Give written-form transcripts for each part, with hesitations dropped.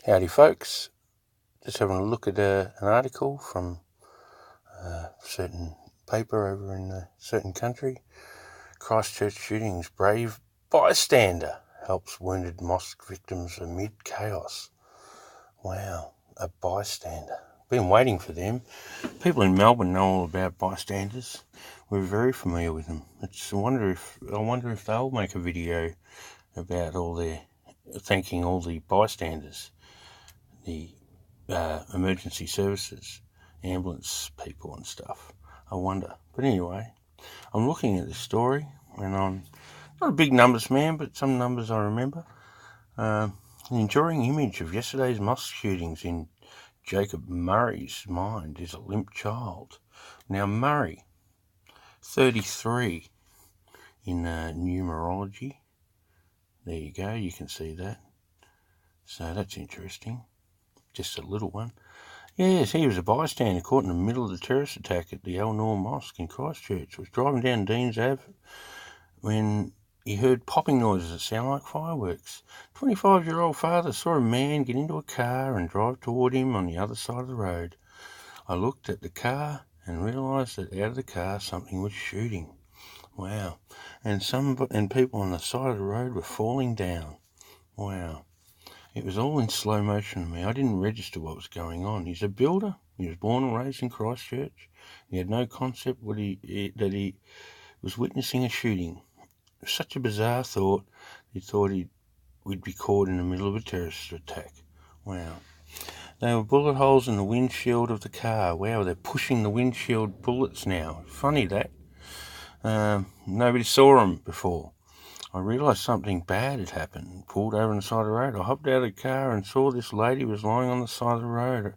Howdy folks, just having a look at an article from a certain paper over in a certain country. Christchurch shootings, brave bystander helps wounded mosque victims amid chaos. Wow, a bystander. Been waiting for them. People in Melbourne know all about bystanders. We're very familiar with them. I wonder if they'll make a video about thanking all the bystanders, the emergency services, ambulance people and stuff. I wonder. But anyway, I'm looking at this story, and I'm not a big numbers man, but some numbers I remember. An enduring image of yesterday's mosque shootings in Jacob Murray's mind is a limp child. Now Murray, 33 in numerology. There you go, you can see that. So that's interesting. Just a little one. Yes, he was a bystander caught in the middle of the terrorist attack at the Al Noor Mosque in Christchurch. He was driving down Dean's Ave when he heard popping noises that sound like fireworks. 25-year-old father saw a man get into a car and drive toward him on the other side of the road. I looked at the car and realised that out of the car something was shooting. Wow. And people on the side of the road were falling down. Wow. It was all in slow motion to me. I didn't register what was going on. He's a builder. He was born and raised in Christchurch. He had no concept that he was witnessing a shooting. It was such a bizarre thought. He thought we'd be caught in the middle of a terrorist attack. Wow. There were bullet holes in the windshield of the car. Wow, they're pushing the windshield bullets now. Funny that. Nobody saw them before. I realised something bad had happened. Pulled over on the side of the road. I hopped out of the car and saw this lady was lying on the side of the road.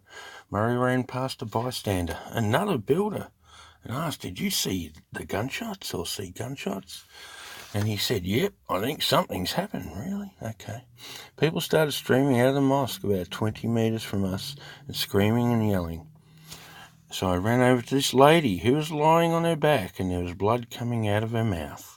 Murray ran past a bystander, another builder, and asked, "Did you see the gunshots or see gunshots?" And he said, "Yep, I think something's happened." Really? Okay. People started streaming out of the mosque about 20 metres from us and screaming and yelling. So I ran over to this lady who was lying on her back and there was blood coming out of her mouth.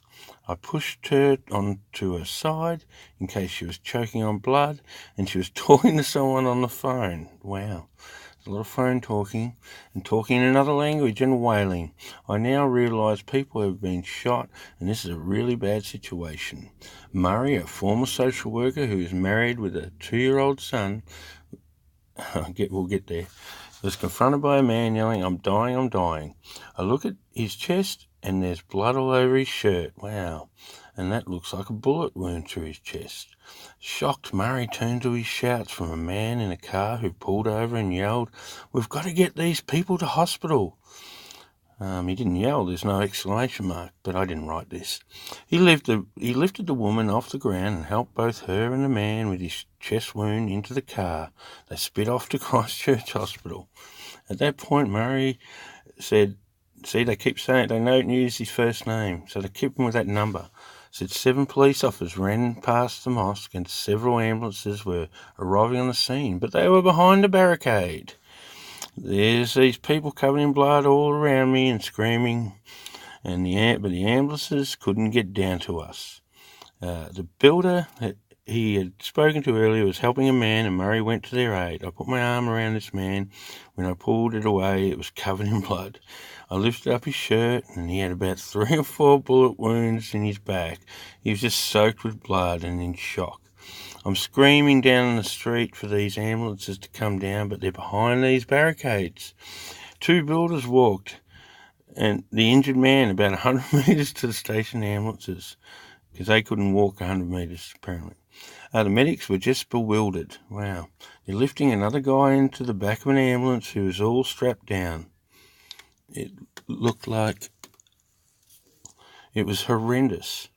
I pushed her onto her side in case she was choking on blood, and she was talking to someone on the phone. Wow. There's a lot of phone talking and talking in another language and wailing. I now realise people have been shot, and this is a really bad situation. Murray, a former social worker who is married with a 2-year-old son, we'll get there, was confronted by a man yelling, "I'm dying, I'm dying." I look at his chest and there's blood all over his shirt. Wow. And that looks like a bullet wound through his chest. Shocked, Murray turned to his shouts from a man in a car who pulled over and yelled, "We've got to get these people to hospital." He didn't yell, there's no exclamation mark, but I didn't write this. He lifted the woman off the ground and helped both her and the man with his chest wound into the car. They sped off to Christchurch Hospital. At that point, Murray said, "See, they keep saying it, they don't use his first name, so they keep him with that number." Said 7 police officers ran past the mosque and several ambulances were arriving on the scene, but they were behind the barricade. There's these people covered in blood all around me and screaming, but the ambulances couldn't get down to us. The builder he had spoken to earlier was helping a man, and Murray went to their aid. I put my arm around this man. When I pulled it away, it was covered in blood. I lifted up his shirt, and he had about 3 or 4 bullet wounds in his back. He was just soaked with blood and in shock. I'm screaming down the street for these ambulances to come down, but they're behind these barricades. 2 builders walked, and the injured man about 100 metres to the station ambulances, because they couldn't walk 100 metres, apparently. The medics were just bewildered. Wow. They're lifting another guy into the back of an ambulance who was all strapped down. It looked like it was horrendous.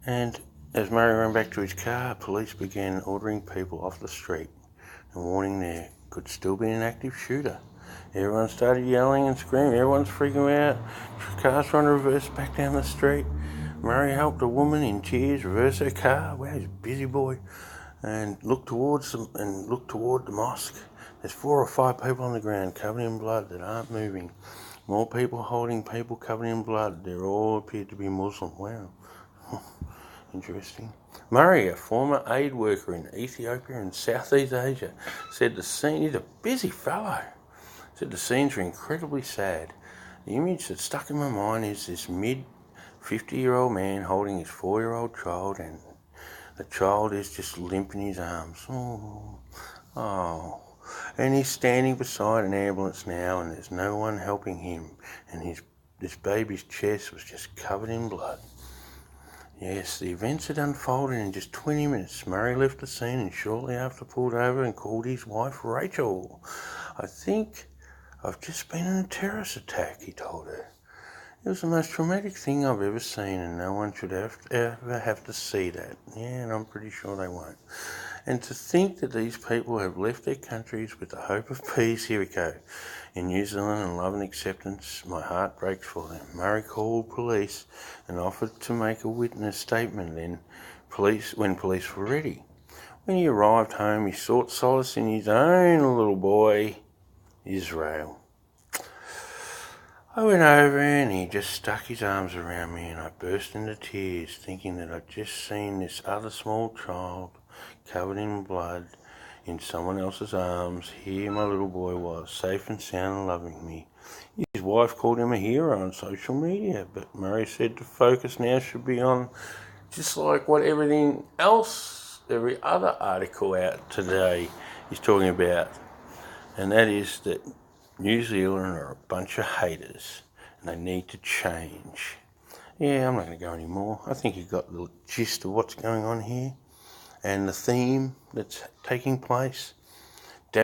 And as Murray ran back to his car, police began ordering people off the street and warning there could still be an active shooter. Everyone started yelling and screaming. Everyone's freaking out. Cars trying to reverse back down the street. Murray helped a woman in tears reverse her car. Wow, he's a busy boy. and look towards them and look toward the mosque. There's 4 or 5 people on the ground covered in blood that aren't moving. More people holding people covered in blood. They all appear to be Muslim. Wow. Interesting. Murray, a former aid worker in Ethiopia and Southeast Asia, said the scene, he's a busy fellow, said the scenes were incredibly sad. The image that stuck in my mind is this mid-50-year-old man holding his 4-year-old child, and the child is just limp in his arms. Oh. And he's standing beside an ambulance now, and there's no one helping him, and this baby's chest was just covered in blood. Yes, the events had unfolded in just 20 minutes. Murray left the scene and shortly after pulled over and called his wife, Rachel. I think I've just been in a terrorist attack, he told her. It was the most traumatic thing I've ever seen, and no one should ever have to see that. Yeah, and I'm pretty sure they won't. And to think that these people have left their countries with the hope of peace, here we go, in New Zealand and love and acceptance, my heart breaks for them. Murray called police and offered to make a witness statement when police were ready. When he arrived home, he sought solace in his own little boy, Israel. I went over and he just stuck his arms around me, and I burst into tears thinking that I'd just seen this other small child covered in blood in someone else's arms. Here my little boy was, safe and sound and loving me. His wife called him a hero on social media, but Murray said the focus now should be on just like what every other article out today is talking about, and that is that New Zealand are a bunch of haters and they need to change. Yeah, I'm not going to go anymore. I think you got the gist of what's going on here and the theme that's taking place.